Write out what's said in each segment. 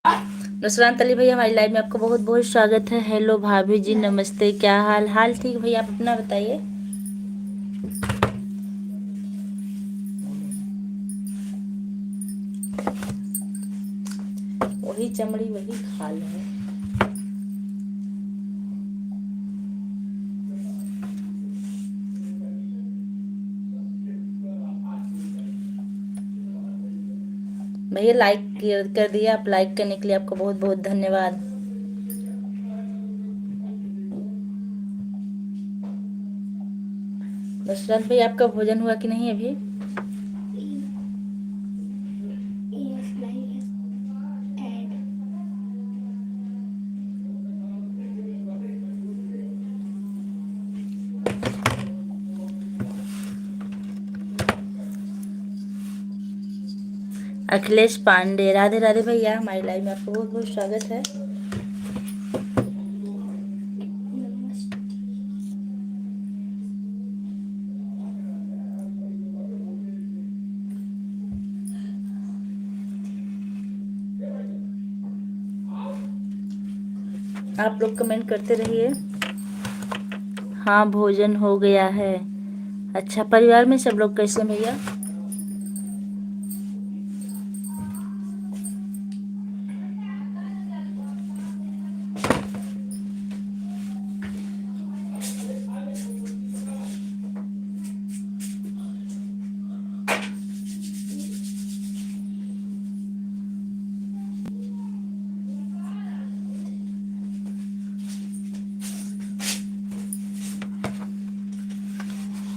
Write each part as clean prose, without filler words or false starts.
नुसरान अली भैया हमारी लाइव में आपका बहुत बहुत स्वागत है। हेलो भाभी जी, नमस्ते। क्या हाल हाल? ठीक भैया, आप अपना बताइए। वही चमड़ी वही खाल है। भैया लाइक कर दिया, आप लाइक करने के लिए आपको बहुत बहुत धन्यवाद। नुसरात भाई, आपका भोजन हुआ कि नहीं अभी? अखिलेश पांडे, राधे राधे भैया, हमारी लाइव में आपका बहुत बहुत स्वागत है। आप लोग कमेंट करते रहिए। हाँ, भोजन हो गया है। अच्छा, परिवार में सब लोग कैसे हैं भैया?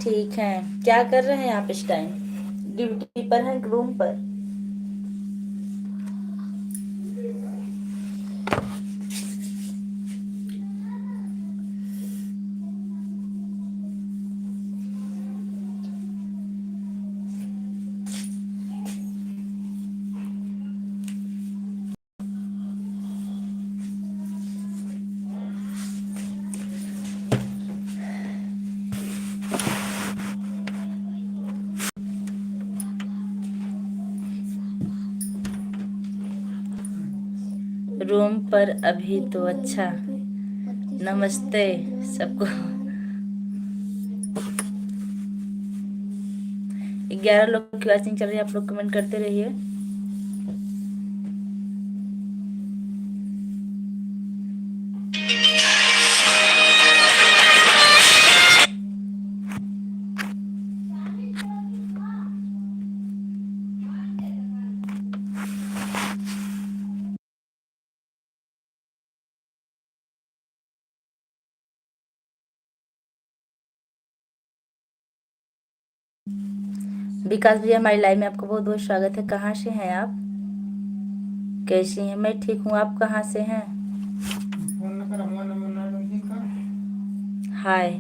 ठीक है। क्या कर रहे हैं आप इस टाइम? ड्यूटी पर हैं, रूम पर? रूम पर अभी तो। अच्छा, नमस्ते सबको। 11 लोग की वॉचिंग चल रही है, आप लोग कमेंट करते रहिए। विकास भैया, हमारी लाइव में आपका बहुत बहुत स्वागत है। कहाँ से हैं आप? कैसी हैं? मैं ठीक हूँ, आप कहाँ से हैं? हाय।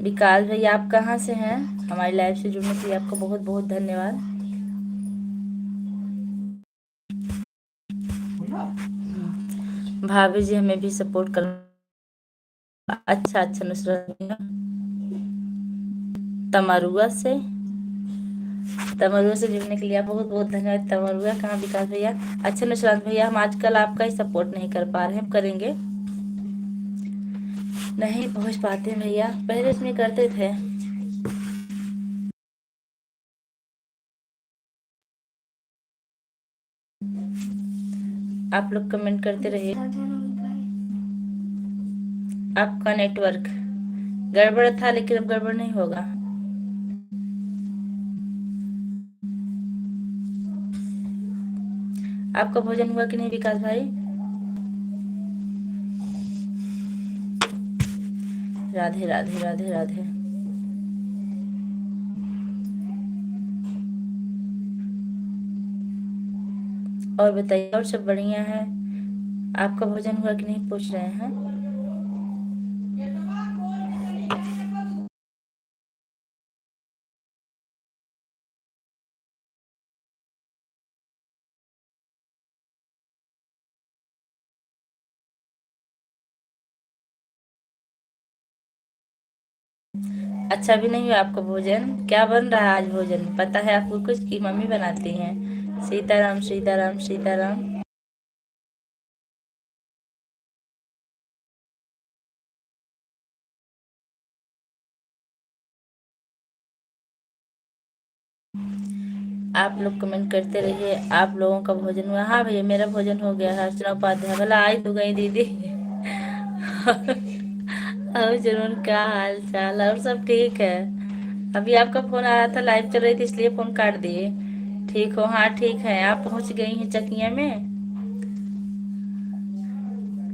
विकास भैया, आप कहाँ से हैं? हमारी लाइव से जुड़ने के लिए आपका बहुत बहुत धन्यवाद। भाभी जी हमें भी सपोर्ट कर। अच्छा अच्छा, नुसरत भैया, तमरुआ से। तमरुआ से जुड़ने के लिए आप बहुत बहुत धन्यवाद। तमरुआ कहाँ विकास भैया? अच्छा नुसरत भैया, हम आजकल आपका ही सपोर्ट नहीं कर पा रहे हैं, हम करेंगे। नहीं पहुंच पाते हैं भैया, पहले इसमें करते थे। आप लोग कमेंट करते रहिए। आपका नेटवर्क गड़बड़ था, लेकिन अब गड़बड़ नहीं होगा। आपका भोजन हुआ कि नहीं विकास भाई? राधे राधे राधे राधे। और बताइए, और सब बढ़िया है? आपका भोजन हुआ कि नहीं पूछ रहे हैं? अच्छा भी नहीं हुआ आपका भोजन? क्या बन रहा है आज भोजन, पता है आपको कुछ की मम्मी बनाती हैं? सीताराम सीताराम सीताराम। आप लोग कमेंट करते रहिए, आप लोगों का भोजन हुआ? हाँ भैया मेरा भोजन हो गया है। अर्चना उपाध्याय, भला आई तो गई दीदी। और जरूर, क्या हाल चाल? और सब ठीक है? अभी आपका फोन आ रहा था, लाइव चल रही थी इसलिए फोन काट दिए। ठीक हो? हाँ ठीक है। आप पहुंच गई हैं चकिया में?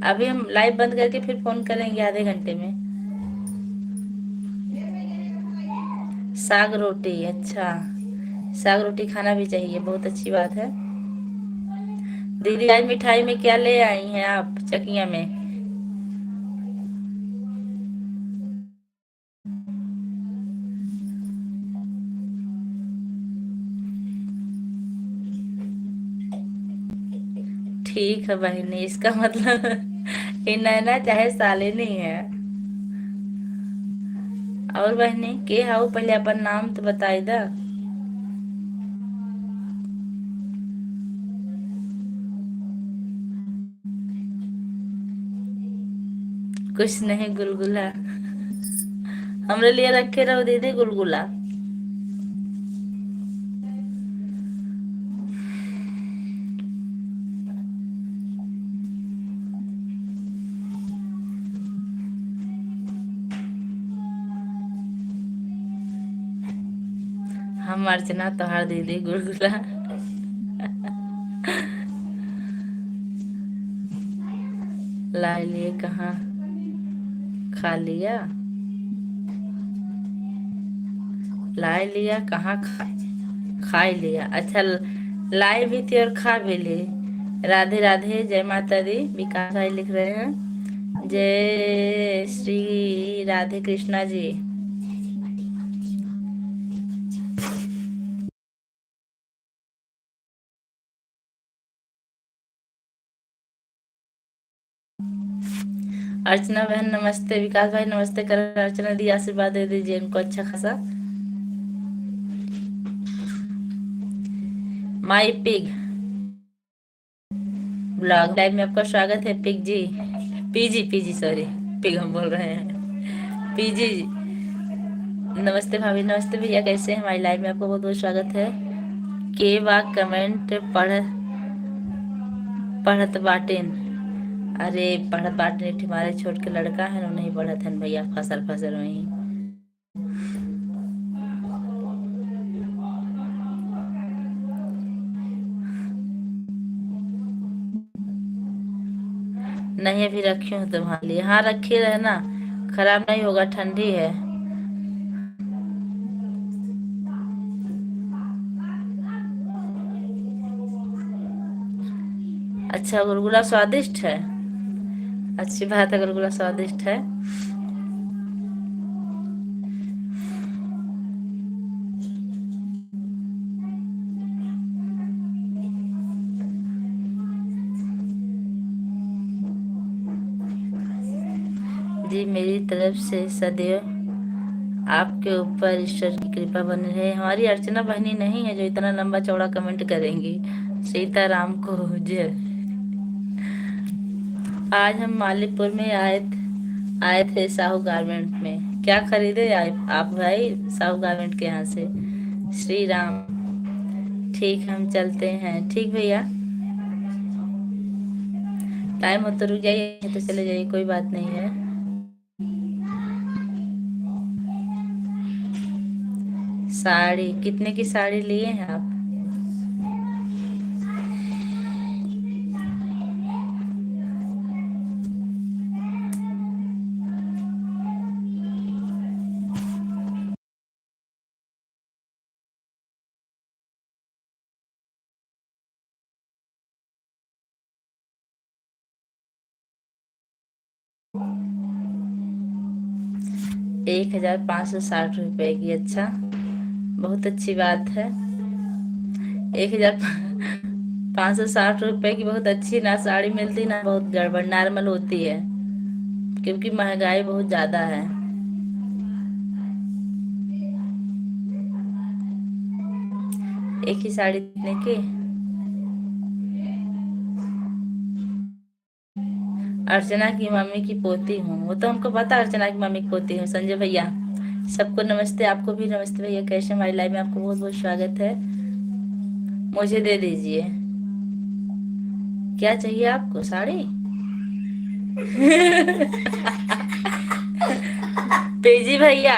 अभी हम लाइव बंद करके फिर फोन करेंगे आधे घंटे में। साग रोटी, अच्छा। साग रोटी खाना भी चाहिए, बहुत अच्छी बात है। दीदी आज मिठाई में क्या ले आई हैं आप चकिया में? ठीक है बहनी, इसका मतलब ये नैना चाहे सालिनी है। और बहनी के हाउ, पहले अपन नाम तो बताई दा। कुछ नहीं, गुलगुला। हमरे लिए रखे रहो दीदी गुलगुला। हम अर्चना तोहार दीदी गुलगुला। ला लिए कहाँ? खा लिया? ला लिया कहाँ? खा ही लिया, अच्छा। लाई भी थी और खा भी ली। राधे राधे, जय माता दी। विकास भाई लिख रहे हैं जय श्री राधे कृष्णा जी। अर्चना बहन नमस्ते, विकास भाई नमस्ते कर। अर्चना दी आशीर्वाद दे दीजिए इनको अच्छा खासा। माई पिग ब्लॉग लाइव में आपका स्वागत है पिग जी। पीजी पीजी सॉरी, पिग हम बोल रहे हैं। पीजी। नमस्ते भाभी, नमस्ते भैया, कैसे हैं? हमारी लाइव में आपका बहुत बहुत स्वागत है। के बा कमेंट पढ़त बाटेन। अरे पढ़त बाटेन, एक हमारे छोट के लड़का है ना, नहीं पढ़त है भैया, फसल फसल वही। नहीं अभी रखी हूँ तुम्हारे लिए, हाँ रखी रहना, खराब नहीं होगा, ठंडी है। अच्छा गुलगुला स्वादिष्ट है? अच्छी बात है, गुलगुला स्वादिष्ट है। जी मेरी तरफ से सदैव आपके ऊपर ईश्वर की कृपा बनी रहे। हमारी अर्चना बहनी नहीं है जो इतना लंबा चौड़ा कमेंट करेंगी। सीताराम को जय। आज हम मालीपुर में आए थे साहू गारमेंट में। क्या खरीदे आए आप भाई साहू गारमेंट के यहाँ से? श्री राम। ठीक है, हम चलते हैं, ठीक भैया। टाइम हो तो रुक जाइए, तो चले जाइए, कोई बात नहीं है। साड़ी कितने की साड़ी लिए हैं आप? ₹1,560 की, अच्छा, बहुत अच्छी बात है। 1,560 की बहुत अच्छी ना साड़ी मिलती ना बहुत गड़बड़ नॉर्मल होती है, क्योंकि महंगाई बहुत ज्यादा है। एक ही साड़ी इतने की। अर्चना की मम्मी की पोती हूँ, वो तो हमको पता, अर्चना की मम्मी की पोती हूँ संजय भैया। सबको नमस्ते, आपको भी नमस्ते भैया, कैसे हमारी लाइव में आपको बहुत बहुत स्वागत है। मुझे दे दीजिए, क्या चाहिए आपको, साड़ी? पेजी भैया,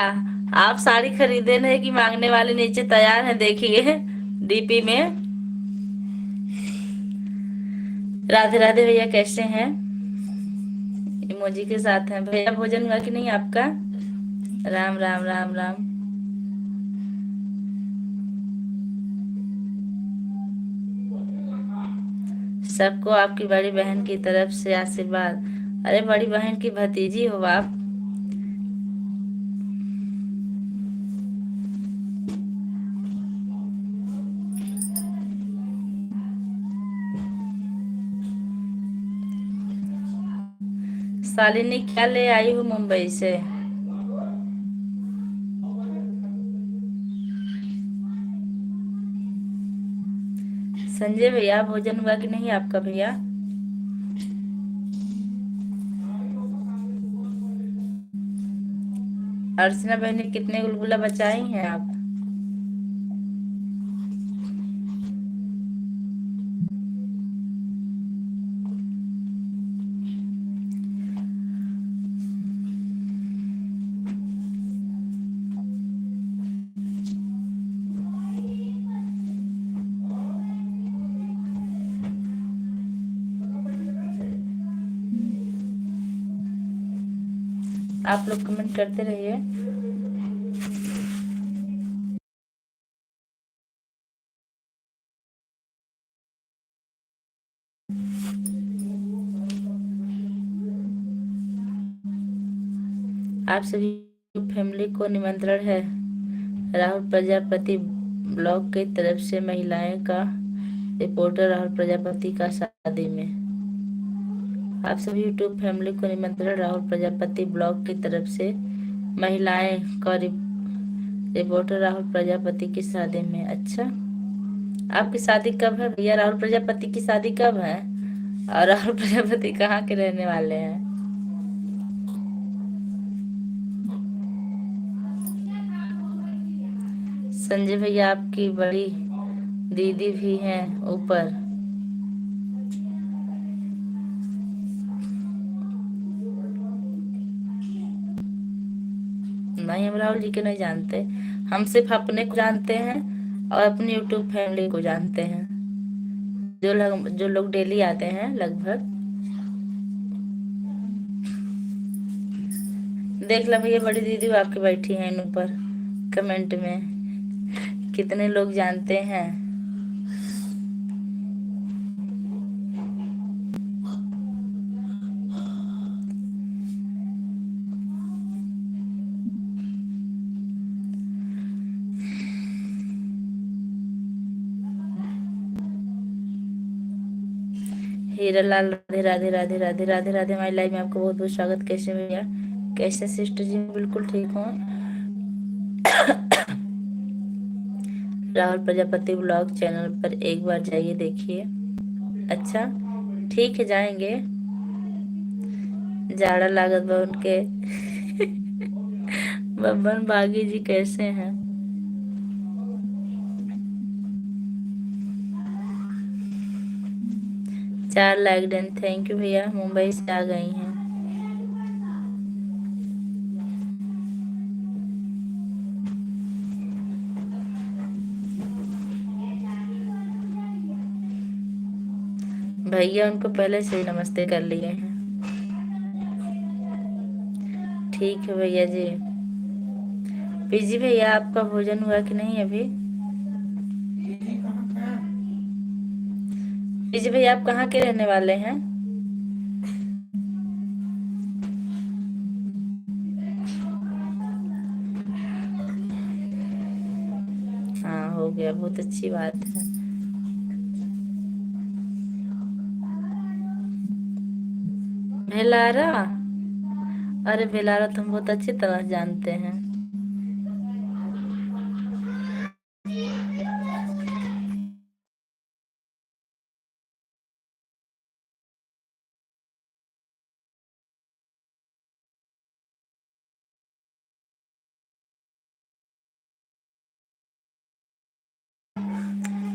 आप साड़ी खरीदे नहीं कि मांगने वाले नीचे तैयार हैं, देखिए डीपी में। राधे राधे भैया, कैसे हैं? इमोजी के साथ हैं भैया। भोजन हुआ कि नहीं आपका? राम राम राम राम। सबको आपकी बड़ी बहन की तरफ से आशीर्वाद। अरे बड़ी बहन की भतीजी हो आप। शालिनी क्या ले आई हो मुंबई से? संजय भैया, भोजन हुआ कि नहीं आपका भैया? अर्चना बहन ने कितने गुलगुला बचाई हैं आप? आप लोग कमेंट करते रहिए। आप सभी फैमिली को निमंत्रण है राहुल प्रजापति ब्लॉग की तरफ से, महिलाएं का रिपोर्टर राहुल प्रजापति का शादी में। आप सभी यूट्यूब फैमिली को निमंत्रण राहुल प्रजापति ब्लॉग की तरफ से, महिलाएं का रिपोर्टर राहुल प्रजापति की शादी में। अच्छा, आपकी शादी कब है भैया? राहुल प्रजापति की शादी कब है? और राहुल प्रजापति कहाँ के रहने वाले हैं? संजय भैया, आपकी बड़ी दीदी भी हैं ऊपर। नहीं, हम राहुल जी के नहीं जानते। हम सिर्फ अपने को जानते हैं और अपनी यूट्यूब फैमिली को जानते हैं, जो लोग डेली आते हैं लगभग। देख लो भैया, बड़ी दीदी आपकी बैठी हैं इन ऊपर कमेंट में, कितने लोग जानते हैं। हीरा लाल, राधे राधे राधे राधे राधे राधे। हमारी लाइव में आपको बहुत बहुत स्वागत। कैसे भैया, कैसे सिस्टर जी? बिल्कुल ठीक हूँ। राहुल प्रजापति ब्लॉग चैनल पर एक बार जाइए, देखिए। अच्छा, ठीक है, जाएंगे। जाड़ा लागत बा उनके। बब्बन बागी जी कैसे हैं? 4 लाख डन, थैंक यू भैया। मुंबई से आ गई हैं। भैया उनको पहले से ही नमस्ते कर लिए हैं। ठीक है भैया जी। पीजी भैया, आपका भोजन हुआ कि नहीं अभी? पीजी भैया, आप कहाँ के रहने वाले हैं? हाँ, हो गया, बहुत अच्छी बात है। भेलारा? अरे भेलारा तो हम बहुत अच्छी तरह जानते हैं।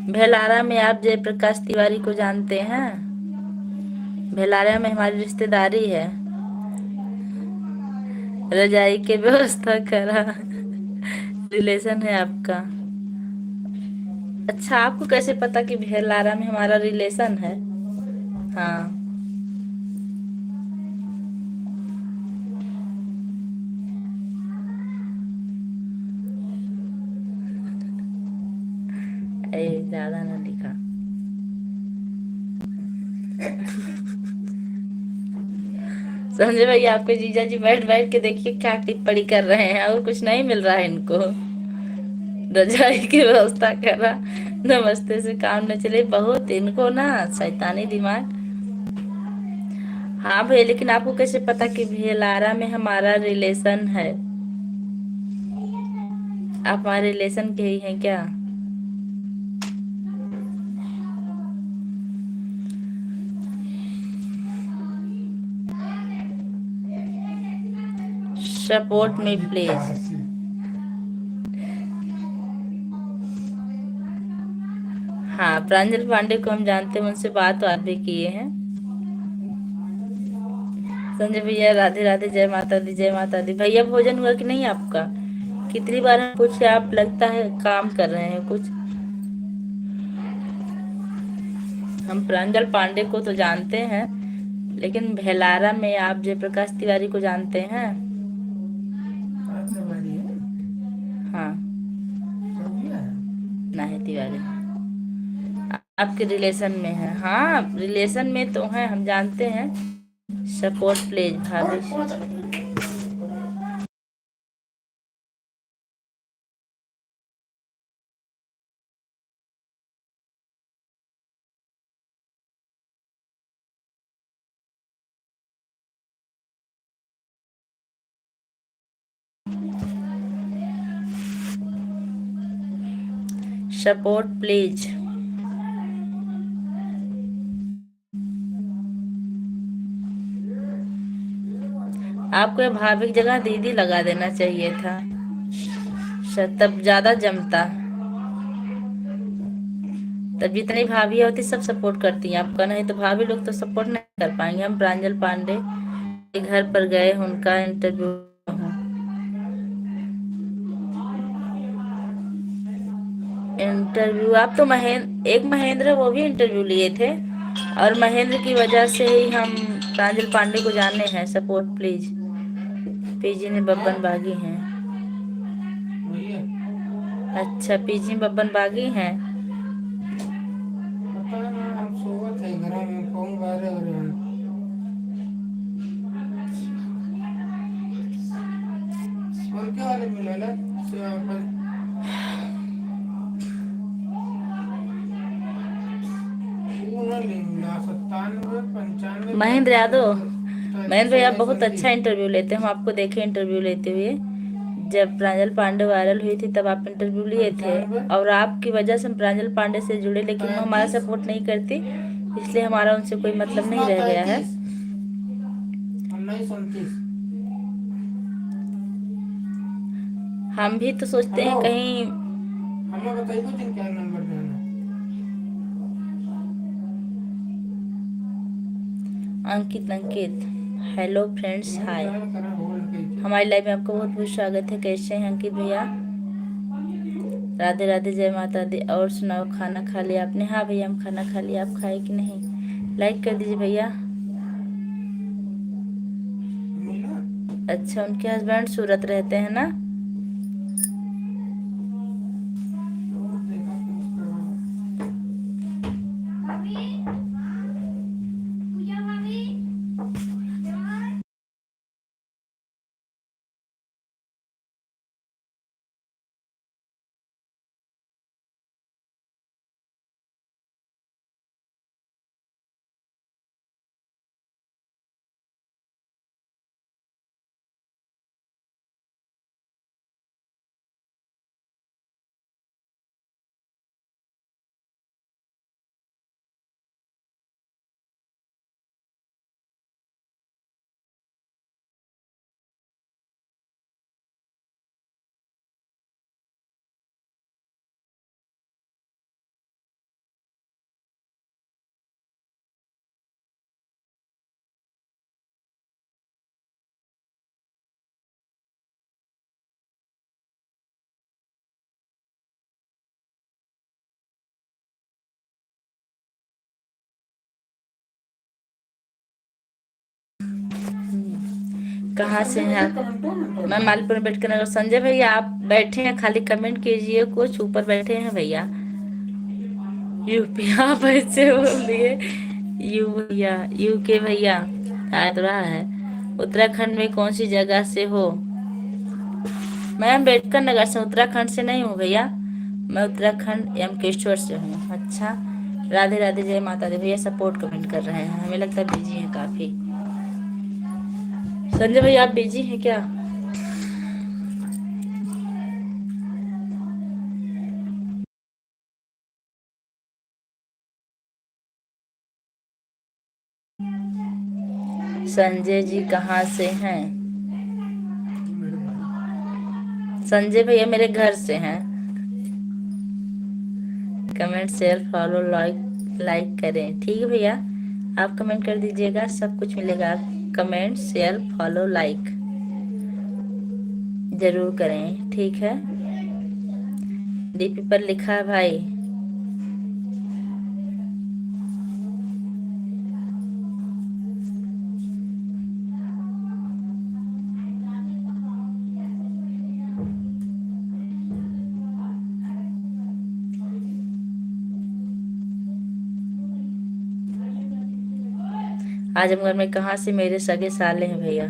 भेलारा में आप जयप्रकाश तिवारी को जानते हैं? भेलारा में हमारी रिश्तेदारी है। रजाई के व्यवस्था करा। रिलेशन है आपका। अच्छा, आपको कैसे पता कि भेलारा में हमारा रिलेशन है? हाँ। ज्यादा ना लिखा। संजय भाई, आपके जीजा जी बैठ बैठ के देखिए क्या टिप्पणी कर रहे हैं, और कुछ नहीं मिल रहा है इनको। रजाई की व्यवस्था करा, नमस्ते से काम न चले, बहुत इनको ना शैतानी दिमाग। हाँ भैया, लेकिन आपको कैसे पता कि भेलारा में हमारा रिलेशन है? आप हमारे रिलेशन के ही हैं क्या? Support me please. हाँ, प्रांजल पांडे को हम जानते हैं, उनसे बात भी किए हैं। संजय भैया, राधे राधे, जय माता दी, जय माता दी। भैया, भोजन हुआ कि नहीं आपका? कितनी बार हम पूछे, आप लगता है काम कर रहे हैं कुछ। हम प्रांजल पांडे को तो जानते हैं, लेकिन भेलारा में आप जयप्रकाश तिवारी को जानते हैं? हाँ। नहीं, तिवारी आपके रिलेशन में है। हाँ, रिलेशन में तो है, हम जानते हैं। सपोर्ट प्लीज भाभी। Support please. आपको ये भाभी की जगह दीदी लगा देना चाहिए था, तब ज्यादा जमता। तब जितनी भाभी होती सब सपोर्ट करती हैं आपका, नहीं तो भाभी लोग तो सपोर्ट नहीं कर पाएंगे। हम प्रांजल पांडे के घर पर गए, उनका इंटरव्यू। इंटरव्यू आप तो एक महेंद्र, वो भी इंटरव्यू लिए थे, और महेंद्र की वजह से ही हम प्रांजल पांडे को जाने हैं। Support please. पीजी ने बब्बन बागी हैं। अच्छा, पीजी बब्बन बागी हैं। महेंद्र यादव, महेंद्र भैया बहुत अच्छा इंटरव्यू लेते हैं, हम आपको देखे इंटरव्यू लेते हुए। जब प्रांजल पांडे वायरल हुई थी तब आप इंटरव्यू लिए थे, और आपकी वजह से हम प्रांजल पांडे से जुड़े, लेकिन वो हमारा सपोर्ट नहीं करती, इसलिए हमारा उनसे कोई मतलब नहीं रह गया है। हम भी तो सोचते हैं कहीं। हमें बताइए क्या नंबर देना। अंकित, अंकित, हेलो फ्रेंड्स, हाय। हमारी लाइफ में आपका बहुत बहुत स्वागत है। कैसे हैं अंकित भैया? राधे राधे, जय माता दी। और सुनाओ, खाना खा लिया आपने? हाँ भैया, हम खाना खा लिया, आप खाए कि नहीं? लाइक कर दीजिए भैया। अच्छा, उनके हस्बैंड सूरत रहते हैं ना? कहाँ से हैं आप? मैं मालपुर अम्बेडकर नगर। संजय भैया आप बैठे हैं, खाली कमेंट कीजिए कुछ। ऊपर बैठे हैं भैया। यूपी, आप ऐसे बोलिए। यू भैया, यू के भैया आ तो रहा है। उत्तराखंड में कौन सी जगह से हो? मैं अम्बेडकर नगर से, उत्तराखंड से नहीं हूँ भैया। मैं उत्तराखंड यमकेश्वर से हूँ। अच्छा, राधे राधे, जय माता दी। भैया सपोर्ट कमेंट कर रहे हैं, हमें लगता है बिजी हैं काफी। संजय भैया आप बिजी हैं क्या? संजय जी कहाँ से हैं? संजय भैया मेरे घर से हैं। Comment share follow like like करें, ठीक है भैया। आप कमेंट कर दीजिएगा, सब कुछ मिलेगा। कमेंट शेयर फॉलो लाइक जरूर करें, ठीक है। डीपी पर लिखा है भाई। आजमगढ़ में कहाँ से? मेरे सगे साले हैं भैया।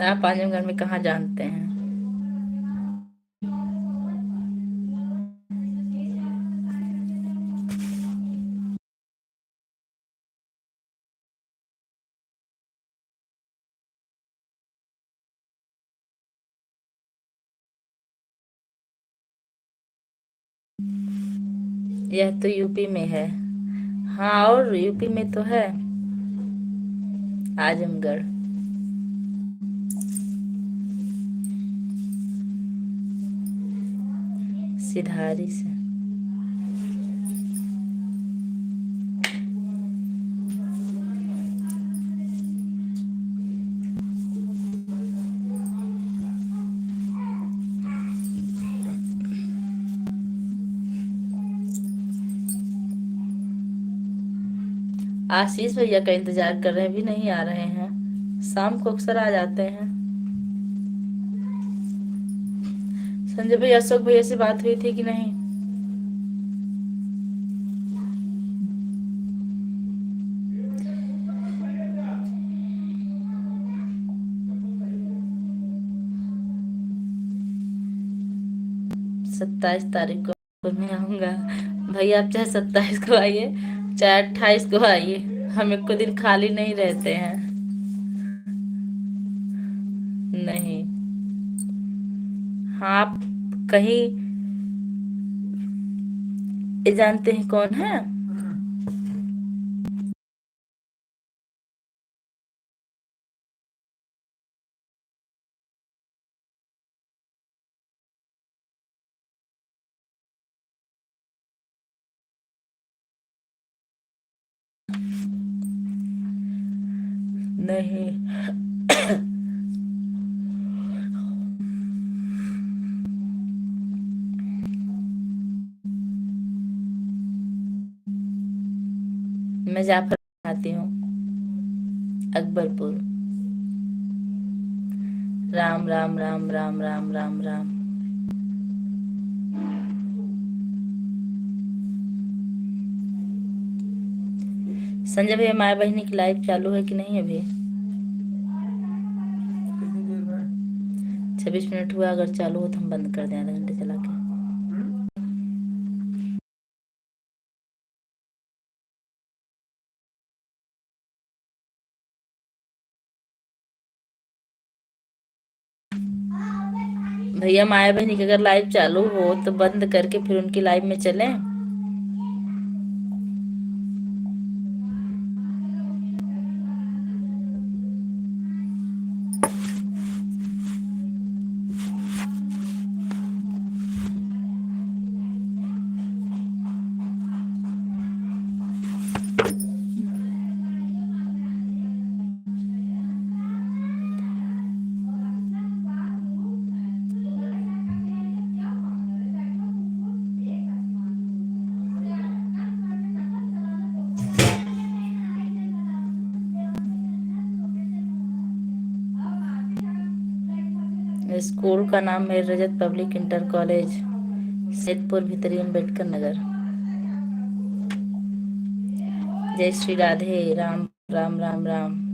आप आजमगढ़ में कहाँ जानते हैं? यह तो यूपी में है। हाँ, और यूपी में तो है आजमगढ़। सिधारी से। आशीष भैया का इंतजार कर रहे हैं, भी नहीं आ रहे हैं। शाम को अक्सर आ जाते हैं। संजय भैया अशोक भैया से बात हुई थी कि नहीं? सत्ताईस तारीख को मैं आऊंगा। भैया आप चाहे 27 को आइए, चाहे 28 को आइए, हम एक को दिन खाली नहीं रहते हैं। नहीं। हाँ, आप कहीं ये जानते हैं कौन है? नहीं। मैं जाफर आती हूँ, अकबरपुर। राम राम राम राम राम राम राम। संजय भैया माया बहिनी की लाइव चालू है कि नहीं अभी? 26 मिनट हुआ, अगर चालू हो तो हम बंद कर दें आधे घंटे चला के। भैया माया बहनी की अगर लाइव चालू हो तो बंद करके फिर उनकी लाइव में चलें। स्कूल का नाम है रजत पब्लिक इंटर कॉलेज, सैदपुर भितरी, अम्बेडकर नगर। जय श्री राधे राम राम राम राम।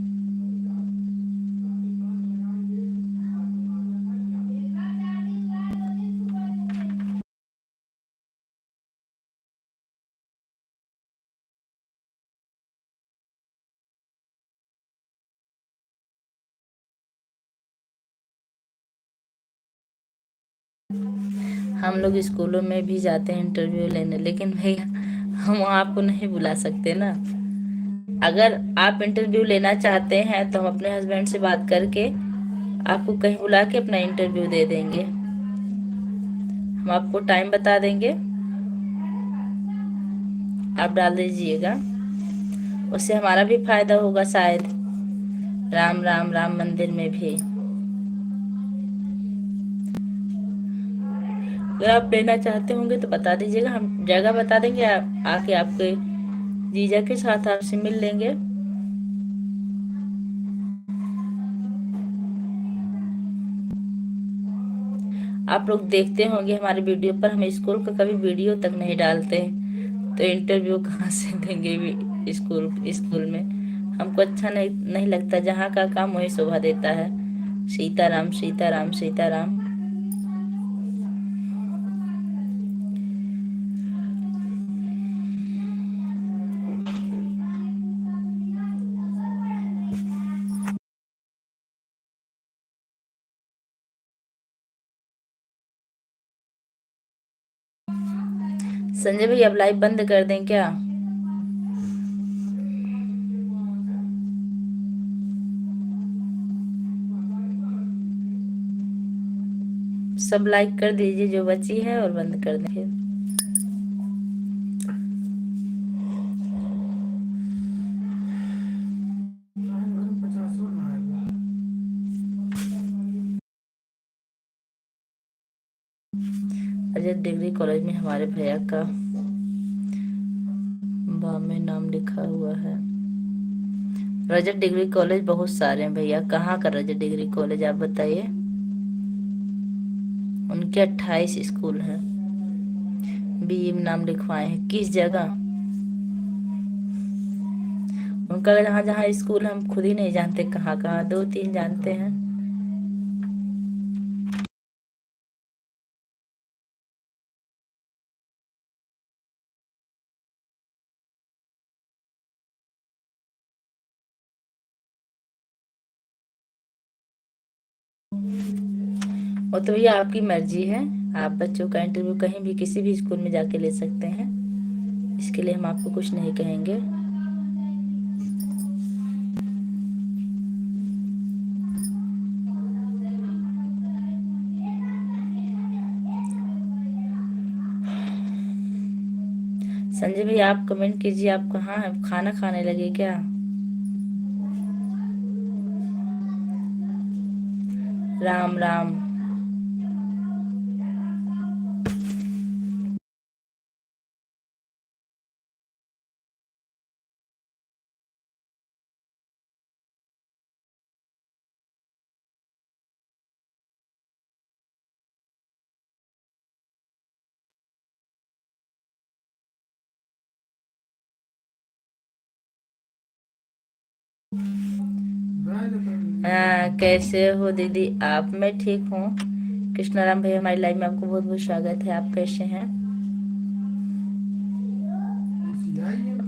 हम लोग स्कूलों में भी जाते हैं इंटरव्यू लेने, लेकिन भैया हम आपको नहीं बुला सकते ना। अगर आप इंटरव्यू लेना चाहते हैं तो हम अपने हस्बैंड से बात करके आपको कहीं बुला के अपना इंटरव्यू दे देंगे। हम आपको टाइम बता देंगे, आप डाल दीजिएगा, उससे हमारा भी फायदा होगा शायद। राम राम राम मंदिर में भी अगर आप लेना चाहते होंगे तो बता दीजिएगा, हम जगह बता देंगे, आके आपके जीजा के साथ आपसे मिल लेंगे। आप लोग देखते होंगे हमारे वीडियो पर, हम स्कूल का कभी वीडियो तक नहीं डालते हैं, तो इंटरव्यू कहाँ से देंगे भी स्कूल स्कूल में। हमको अच्छा नहीं लगता, जहाँ का काम वही शोभा देता है। सीताराम सीताराम सीताराम। संजय भाई अब लाइव बंद कर दें क्या? सब लाइक कर दीजिए जो बची है और बंद कर दें फिर। रजत डिग्री कॉलेज में हमारे भैया का में नाम लिखा हुआ है। रजत डिग्री कॉलेज बहुत सारे हैं भैया, कहाँ का रजत डिग्री कॉलेज आप बताइए। उनके 28 स्कूल हैं, बीई में नाम लिखवाए हैं, किस जगह उनका जहाँ जहाँ स्कूल हम खुद ही नहीं जानते, कहाँ कहाँ, 2-3 जानते हैं। वो तो भैया आपकी मर्जी है, आप बच्चों का इंटरव्यू कहीं भी किसी भी स्कूल में जाके ले सकते हैं, इसके लिए हम आपको कुछ नहीं कहेंगे। संजय भाई आप कमेंट कीजिए, आप कहाँ हैं, खाना खाने लगे क्या? राम राम। कैसे हो दीदी आप? मैं ठीक हूँ। कृष्णाराम भैया हमारी लाइव में आपको बहुत बहुत स्वागत है, आप कैसे हैं?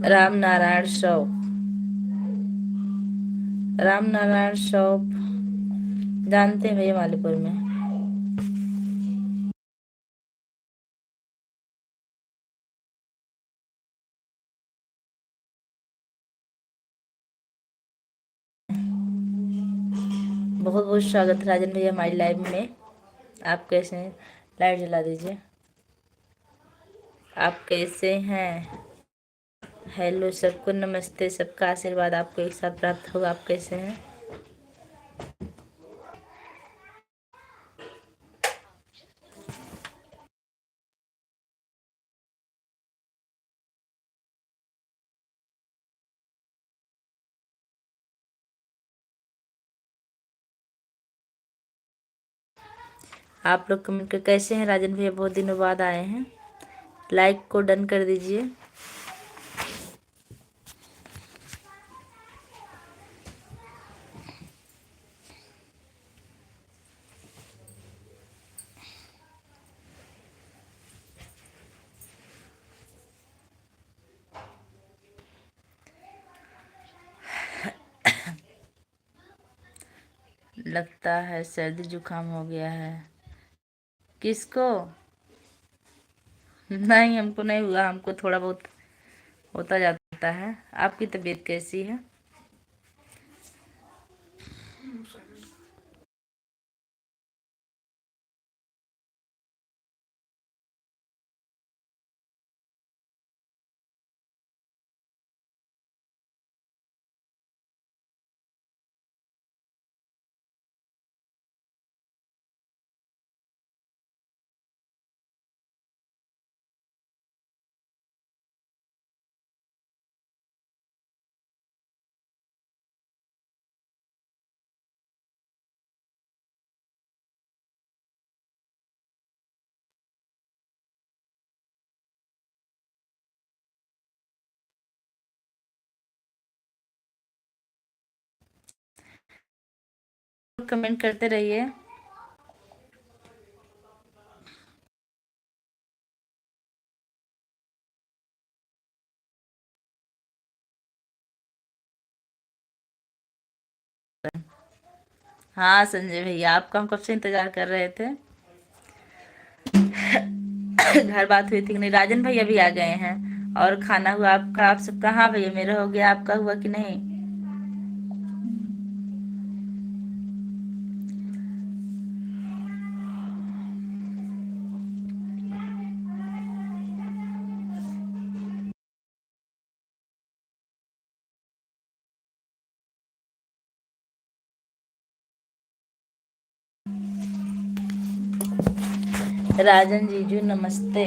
राम नारायण शॉप, राम नारायण शॉप जानते हैं भैया, मालीपुर में। बहुत बहुत स्वागत है राजन भैया हमारी लाइव में, आप कैसे हैं? लाइट जला दीजिए। आप कैसे हैं? हेलो सबको नमस्ते, सबका आशीर्वाद आपको एक साथ प्राप्त होगा। आप कैसे हैं? आप लोग कमेंट कर कैसे हैं राजन भैया, बहुत दिनों बाद आए हैं। लाइक को डन कर दीजिए। लगता है सर्दी जुकाम हो गया है। किसको? नहीं, हमको नहीं हुआ, हमको थोड़ा बहुत होता जाता है। आपकी तबीयत कैसी है? कमेंट करते रहिए। हाँ संजय भैया, आपका हम कब से इंतजार कर रहे थे। घर बात हुई थी कि नहीं? राजन भैया भी आ गए हैं। और खाना हुआ आपका? आप सबका? हाँ भैया, मेरा हो गया, आपका हुआ कि नहीं? राजन जीजू नमस्ते।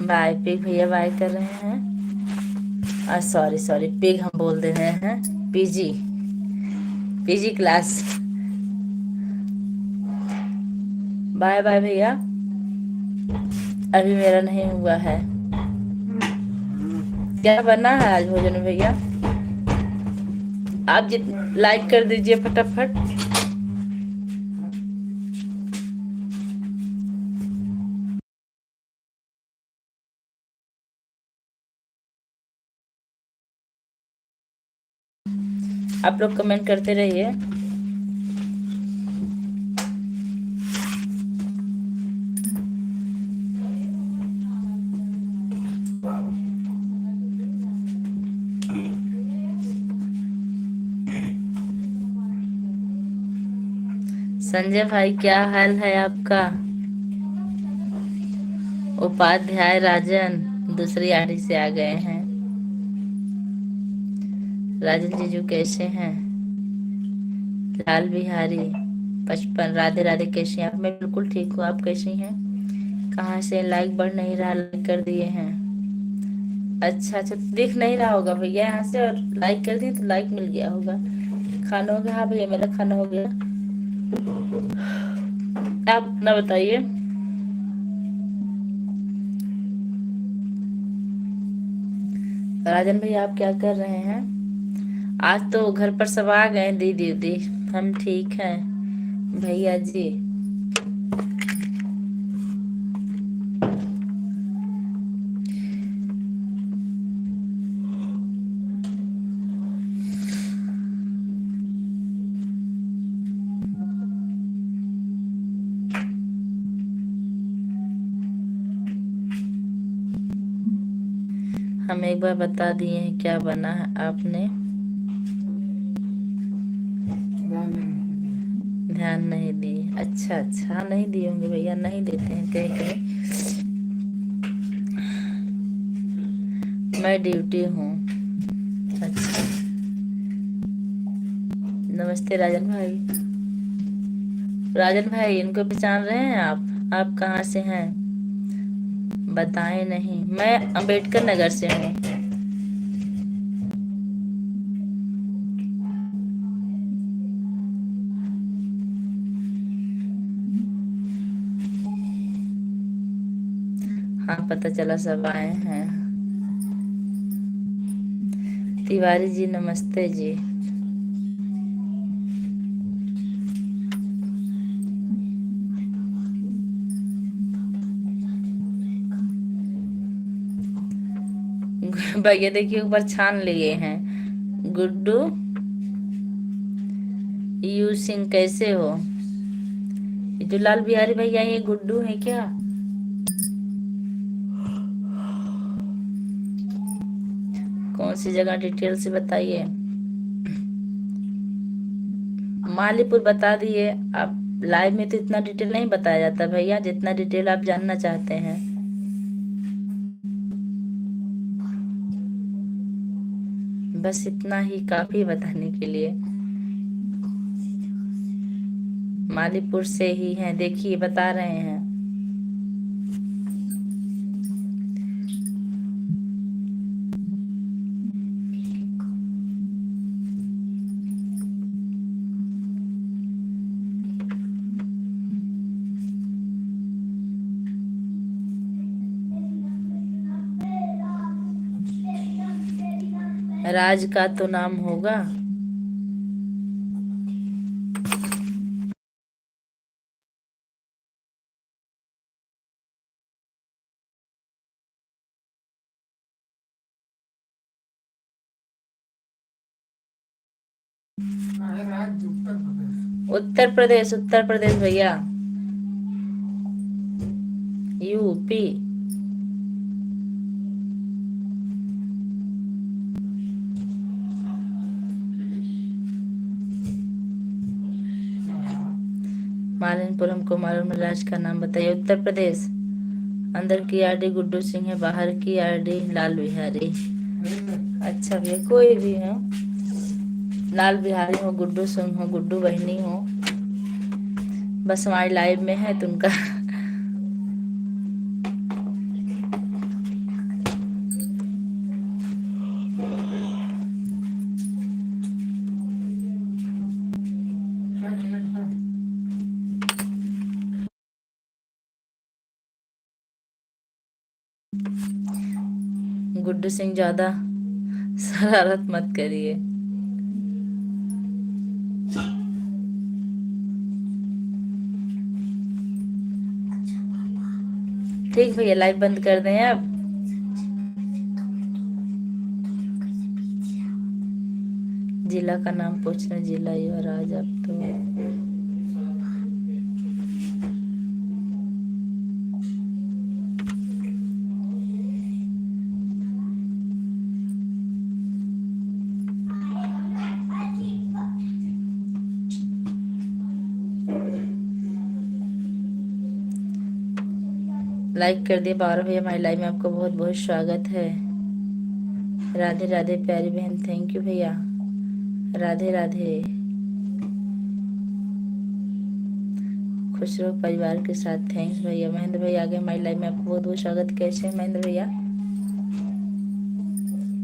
बाय पिग भैया, बाय कर रहे हैं। सॉरी सॉरी, पिग हम बोल दे रहे हैं। PG, PG class. Bye bye भैया। अभी मेरा नहीं हुआ है। क्या बना है आज भोजन में भैया? आप जित लाइक कर दीजिए फटाफट। आप लोग कमेंट करते रहिए। संजय भाई, क्या हाल है आपका? उपाध्याय राजन दूसरी आड़ी से आ गए हैं। राजन जीजू कैसे हैं? लाल बिहारी 55, राधे राधे, कैसी हैं आप? मैं बिल्कुल ठीक हूँ, आप कैसी हैं? कहाँ से? लाइक बढ़ नहीं रहा, लाइक कर दिए हैं। अच्छा अच्छा, दिख नहीं रहा होगा भैया यहाँ से, और लाइक कर दिए तो लाइक मिल गया होगा। खाना हो गया? हाँ भैया, मेरा खाना हो गया। आप अपना बताइए। राजन भैया, आप क्या कर रहे हैं? आज तो घर पर सब आ गए, दीदी उदी। हम ठीक हैं भैया जी। हम एक बार बता दिए हैं क्या बना है आपने। ध्यान नहीं दिए? अच्छा अच्छा, नहीं दिए होंगे भैया, नहीं देते हैं कहीं कहीं। मैं ड्यूटी हूँ। अच्छा, नमस्ते राजन भाई। राजन भाई, इनको पहचान रहे हैं आप कहाँ से हैं? बताएं नहीं। मैं अंबेडकर नगर से हूँ। हाँ पता चला सब आए हैं। तिवारी जी नमस्ते जी। भैया देखिए ऊपर छान लिए हैं। गुड्डू यू सिंह कैसे हो? ये जो लाल बिहारी भैया ये गुड्डू है क्या? कौन सी जगह डिटेल से बताइए। मालीपुर बता दिए। आप लाइव में तो इतना डिटेल नहीं बताया जाता भैया, जितना डिटेल आप जानना चाहते हैं। बस इतना ही काफी बताने के लिए। मालीपुर से ही हैं, देखिए बता रहे हैं। राज का तो नाम होगा। उत्तर प्रदेश, उत्तर प्रदेश भैया। यूपी। मालिनपुर हमको मालूम है, राज का नाम बताइए। उत्तर प्रदेश। अंदर की आरडी गुड्डू सिंह है, बाहर की आरडी लाल बिहारी। अच्छा भैया कोई भी हो, लाल बिहारी हो, गुड्डू सिंह हो, गुड्डू बहनी हो, बस हमारी लाइव में है तो उनका गुड्डू सिंह ज्यादा शरारत मत करिए। ठीक भैया लाइव बंद कर दें अब। जिला का नाम पूछ रहे, जिला युवराज अब तो। लाइक कर दिए बारह भैया, हमारी लाइव में आपका बहुत बहुत स्वागत है। राधे राधे प्यारी बहन, थैंक यू भैया। राधे राधे। खुश रहो परिवार के साथ, थैंक्स भैया। महेंद्र भैया आगे हमारी लाइव में आपको बहुत बहुत स्वागत। कैसे हैं महेंद्र भैया?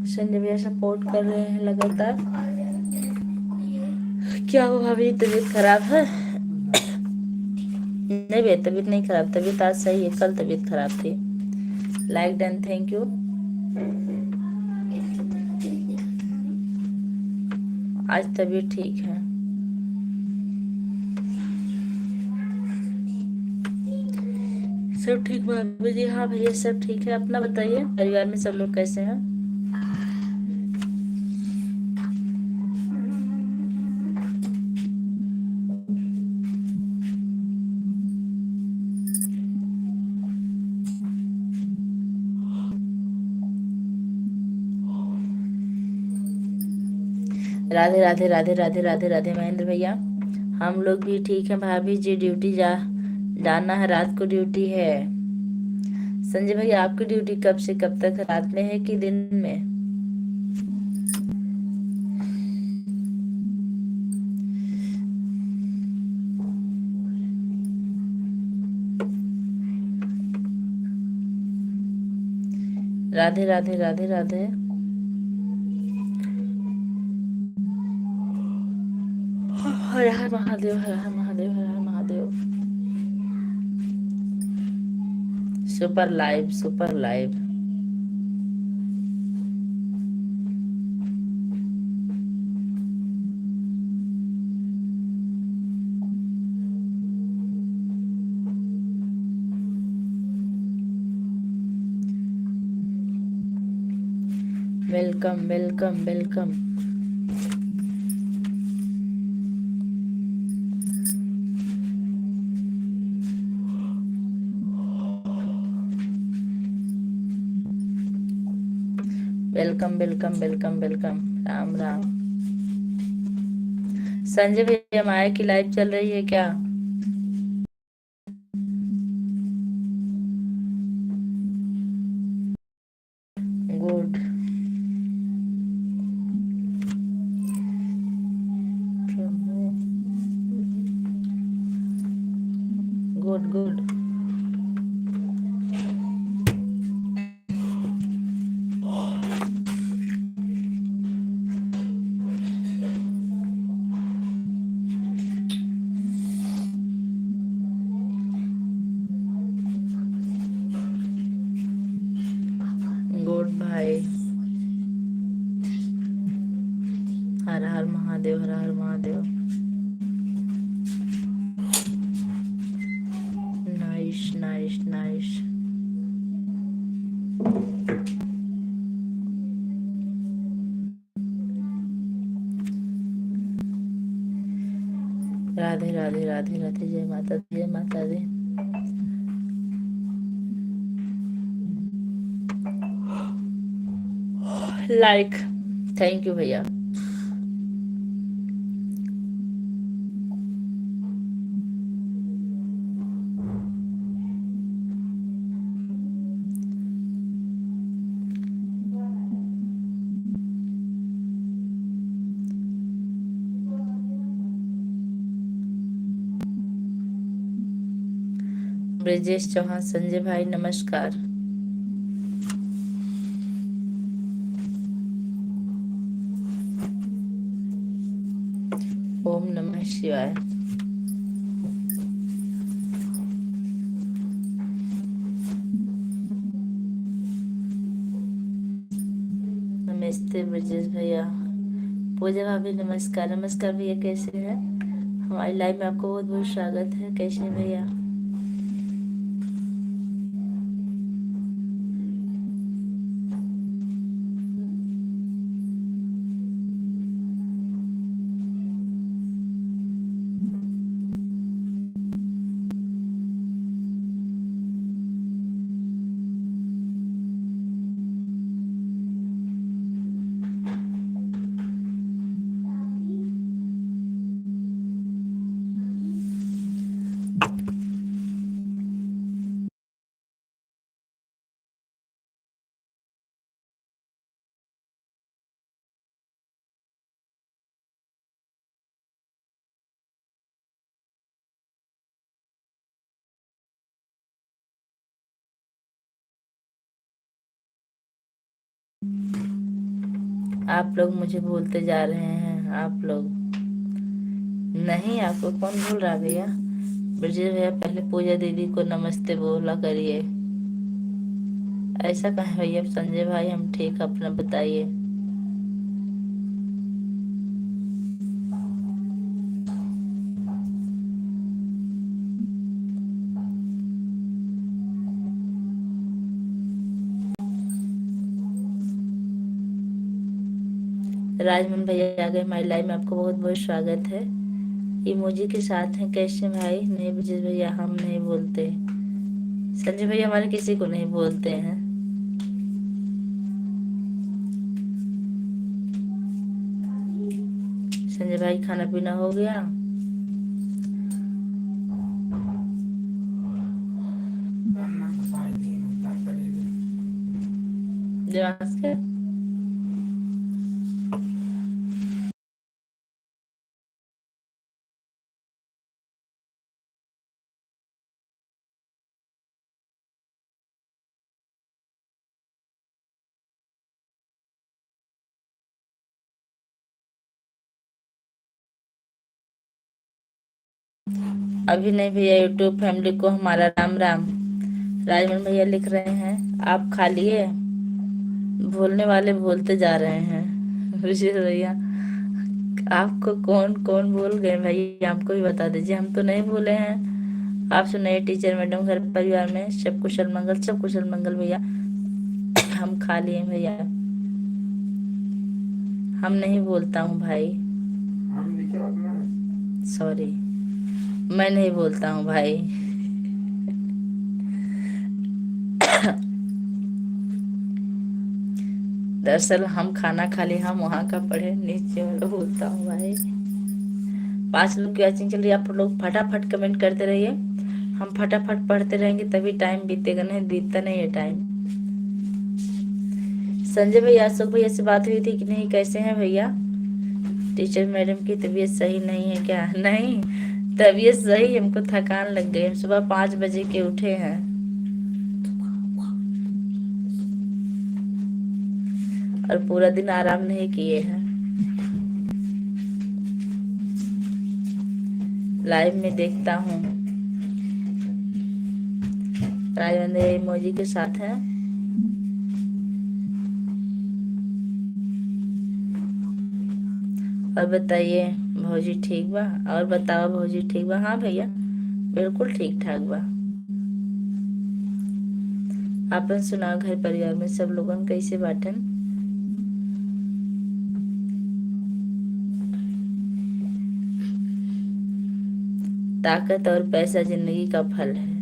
संजय भैया सपोर्ट कर रहे हैं लगातार। क्या हुआ भाभी, तबीयत खराब है? नहीं भैया तबीयत नहीं खराब, तबीयत आज सही है, कल तबीयत खराब थी। Like done, thank you. आज तबीयत ठीक है। सब ठीक भाभी जी? हाँ भैया सब ठीक है। अपना बताइए, परिवार में सब लोग कैसे हैं? राधे राधे राधे राधे राधे राधे महेंद्र भैया। हम लोग भी ठीक है भाभी जी, ड्यूटी जाना है, रात को ड्यूटी है। संजय भैया आपकी ड्यूटी कब से कब तक, रात में है कि दिन में? राधे राधे राधे राधे। हर हर महादेव, हर हर महादेव, हर हर Mahadev. Super live, super live. Welcome welcome welcome. Welcome welcome welcome welcome. Ram Ram. Sanjay भैया, माया की लाइव चल रही है क्या? Good good good. गुड भाई। हर हर महादेव, हर हर Mahadev. Nice nice nice. Radhe Radhe Radhe Radhe. जय माता दी, जय माता दी। लाइक। थैंक यू भैया। ब्रजेश चौहान, संजय भाई नमस्कार। ओम नमः शिवाय। नमस्ते ब्रजेश भैया। पूजा भाभी नमस्कार। नमस्कार भैया, कैसे हैं? हमारी लाइव में आपको बहुत बहुत स्वागत है। कैसे हैं भैया? आप लोग मुझे भूलते जा रहे हैं, आप लोग। नहीं, आपको कौन भूल रहा भैया? ब्रजेश भैया, पहले पूजा दीदी को नमस्ते बोला करिए। ऐसा कहे भैया? संजय भाई हम ठीक, अपना बताइए। राजमन भैया आ गए हमारी लाइव में, आपको बहुत बहुत स्वागत है। इमोजी के साथ हैं। कैसे भाई? नहीं ब्रजेश भैया, हम नहीं बोलते। संजय भैया हमारे किसी को नहीं बोलते हैं। संजय भाई, खाना पीना हो गया? देवांश के? अभी नहीं भैया। यूट्यूब फैमिली को हमारा राम राम। राजमन भैया लिख रहे हैं आप खा लिए। बोलने वाले बोलते जा रहे हैं। ऋषि भैया आपको कौन कौन बोल गए भैया, हमको भी बता दीजिए, हम तो नहीं बोले हैं। आप सुनाइए टीचर मैडम, घर परिवार में सब कुशल मंगल, सब कुशल मंगल भैया। हम खा लिए भैया। हम नहीं बोलता हूँ भाई, सॉरी, मैं नहीं बोलता हूँ भाई। दरअसल हम खाना खा लिए, हम वहां का पढ़े, नीचे वाला बोलता हूँ भाई। 5 लोग की वॉचिंग चल रही है, आप लोग फटाफट कमेंट करते रहिए, हम फटाफट पढ़ते रहेंगे तभी टाइम बीतेगा, नहीं बीतता नहीं है टाइम। संजय भैया अशोक भैया से बात हुई थी कि नहीं, कैसे हैं भैया? टीचर मैडम की तबीयत सही नहीं है क्या? नहीं, तबीयत सही, हमको थकान लग गई, हम सुबह 5 बजे के उठे हैं और पूरा दिन आराम नहीं किए हैं। लाइव में देखता हूँ, राजवंदे इमोजी के साथ है। और बताइए भौजी ठीक बा? और बताओ भौजी ठीक बा? हाँ भैया बिल्कुल ठीक ठाक बा। आपन सुनाओ, घर परिवार में सब लोगन कैसे बाटन? ताकत और पैसा जिंदगी का फल है,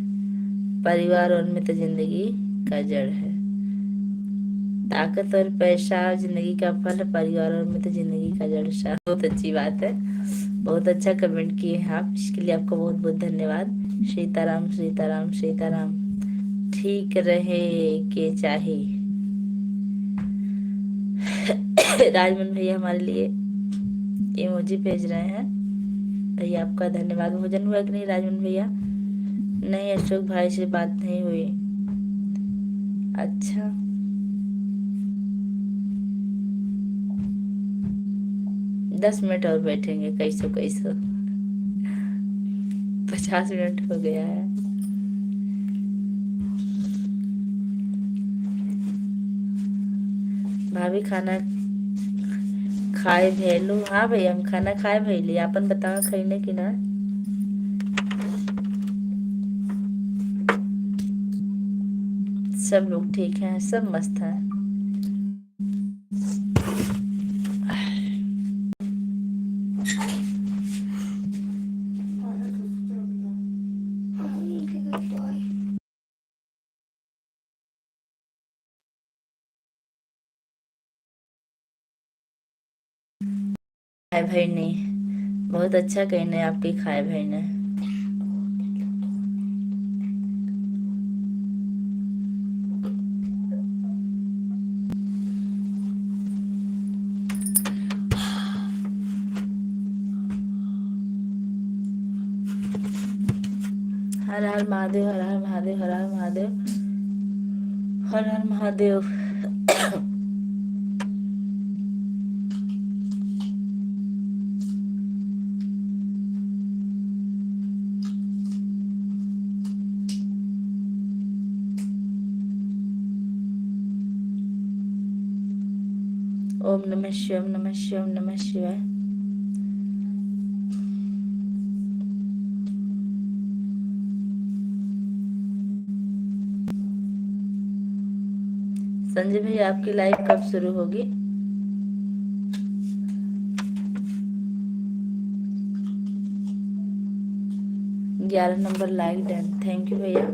परिवार और मित्र जिंदगी का जड़ है। ताकत और पैसा जिंदगी का फल है, परिवार और मित्र जिंदगी का जड़ है। बहुत अच्छी बात है, बहुत अच्छा कमेंट किए हैं आप, इसके लिए आपको बहुत बहुत धन्यवाद। सीताराम सीताराम सीताराम। ठीक रहे के चाहे। राजमन भैया हमारे लिए इमोजी भेज रहे हैं, भैया आपका धन्यवाद। भोजन हुआ कि नहीं राजमन भैया? नहीं, अशोक भाई से बात नहीं हुई। अच्छा, दस मिनट और बैठेंगे, कैसो कैसो। 50 मिनट हो गया है। भाभी खाना खाए भेलू? हाँ भैया हम खाना खाए भैली, आपन बताओ खैने की ना? सब लोग ठीक हैं, सब मस्त हैं। खाए भाई ने, बहुत अच्छा कहने आपकी खाए भाई ने। हर हर महादेव, हर हर महादेव, हर हर महादेव, हर हर महादेव। ओम नमः शिवाय, ओम नमः शिवाय, ओम नमः शिवाय। संजय भैया आपकी लाइव कब शुरू होगी? 11 number like done, thank you भैया।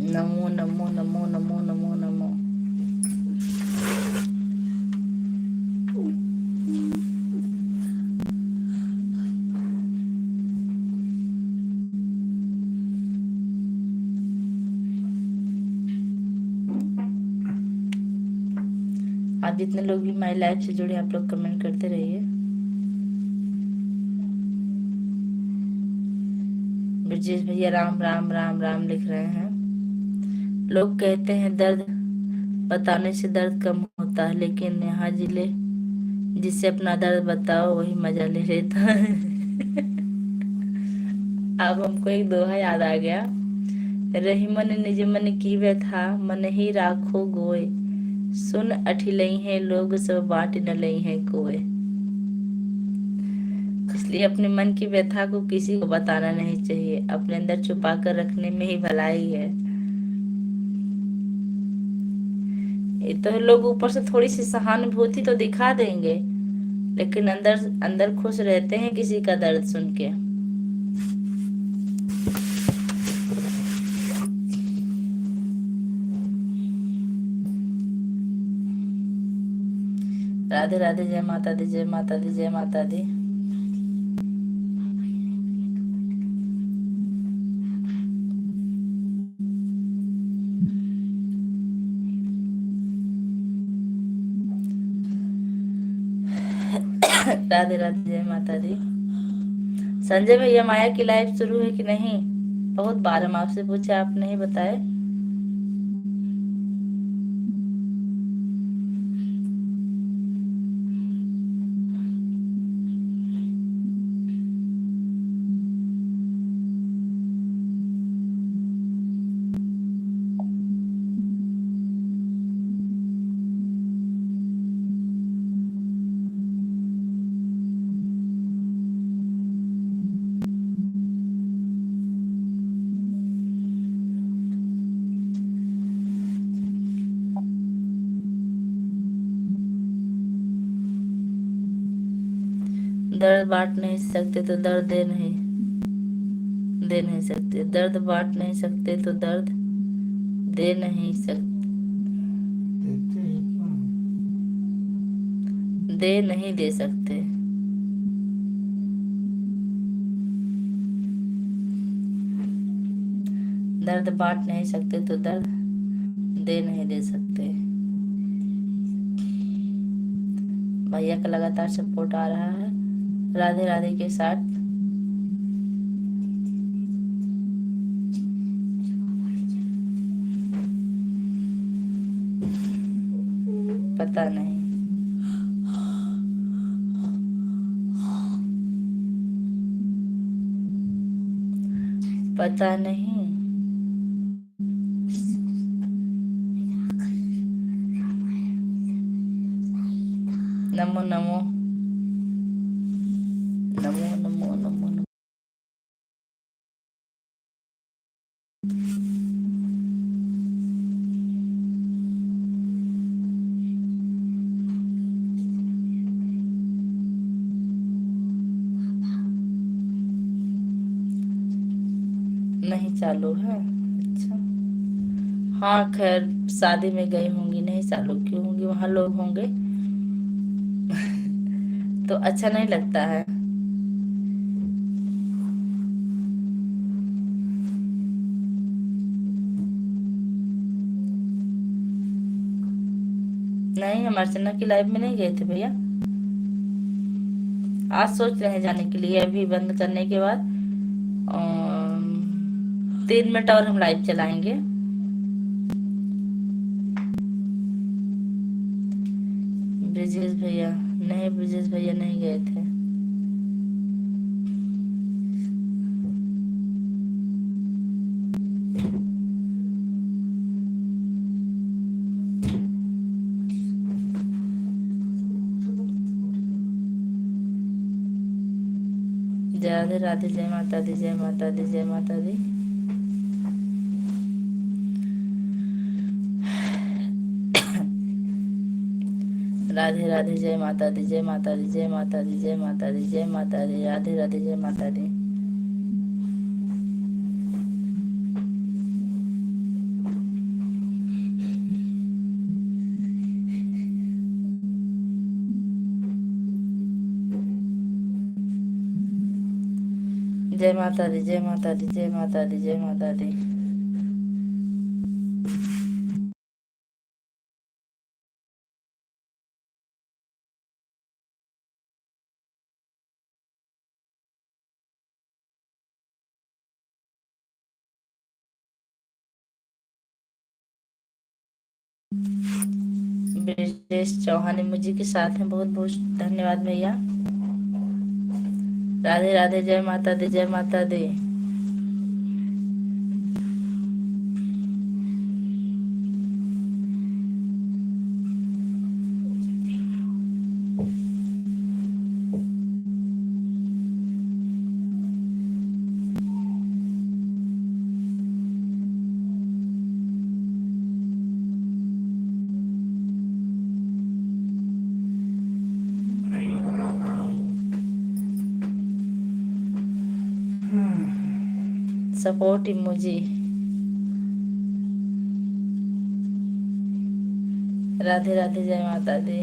नमो नमो नमो नमो नमो नमो। आप जितने लोग भी हमारी लाइफ से जुड़े आप लोग कमेंट करते रहिए। ब्रजेश भैया राम राम राम राम लिख रहे हैं। लोग कहते हैं दर्द बताने से दर्द कम होता है, लेकिन यहाँ जिले जिससे अपना दर्द बताओ वही मजा ले लेता है। अब हमको एक दोहा याद आ गया। रही मन निज मन की व्यथा, मन ही राखो गोय, सुन अठिलई है लोग सब बांट न लई है कोय। इसलिए अपने मन की व्यथा को किसी को बताना नहीं चाहिए, अपने अंदर छुपा कर रखने में ही भलाई है। ये तो लोग ऊपर से थोड़ी सी सहानुभूति तो दिखा देंगे, लेकिन अंदर अंदर खुश रहते हैं किसी का दर्द सुन के। राधे राधे, जय माता दी, जय माता दी, जय माता दी। राधे राधे, जय माता दी। संजय भैया, माया की लाइफ शुरू है कि नहीं? बहुत बार हम आपसे पूछे, आप नहीं बताए। दर्द बांट नहीं सकते तो दर्द दे नहीं सकते, दर्द बांट नहीं सकते तो दर्द दे नहीं सकते, दे नहीं दे सकते। दर्द बांट नहीं सकते तो दर्द दे नहीं दे सकते। भैया का लगातार सपोर्ट आ रहा है, राधे राधे के साथ। पता नहीं, पता नहीं। नमो नमो नमो नमो नमो नमो। नहीं चालू है, अच्छा। हाँ खैर, शादी में गई होंगी, नहीं चालू क्यों होंगी, वहां लोग होंगे तो अच्छा नहीं लगता है। नहीं, हम अर्चना की लाइफ में नहीं गए थे भैया। आज सोच रहे हैं जाने के लिए, अभी बंद करने के बाद 3 मिनट और हम लाइव चलाएंगे। ब्रिजेश भैया नहीं, ब्रिजेश भैया नहीं गए थे। राधे राधे, जय माता दी, जय माता दी, जय माता दी। राधे राधे, जय माता दी, जय माता दी, जय माता दी, जय माता दी, जय माता दी। राधे राधे, जय माता दी। जय माता दी, जय माता दी, जय माता दी, जय माता दी। ब्रजेश चौहान मुझी के साथ हैं, बहुत बहुत धन्यवाद भैया। राधे राधे, जय माता दी, जय माता दी। Support emoji. राधे राधे, जय माता दी।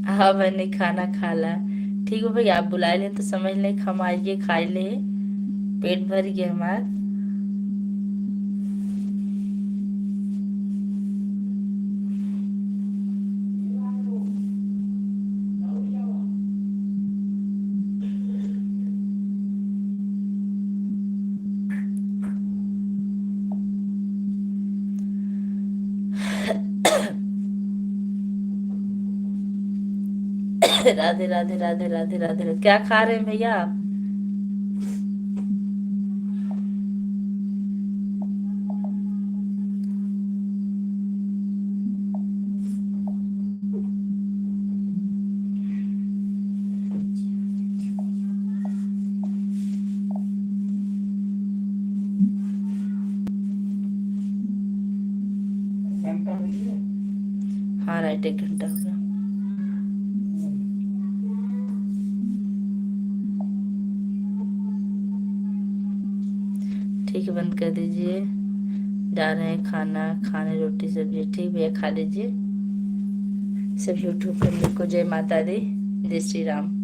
हाँ मैंने खाना खा ला। ठीक हो भैया, आप बुला लें तो समझ लें हम आइए खाई ले, पेट भर गया हमार। राधे राधे राधे राधे राधे। क्या खा रहे हैं भैया आप? हाँ राइट, 1 घंटा हो गया। ठीक है, बंद कर दीजिए। जा रहे हैं खाना खाने, रोटी सब्जी। ठीक भैया, खा लीजिए। सब यूट्यूब फैमिली को जय माता दी, जय श्री राम।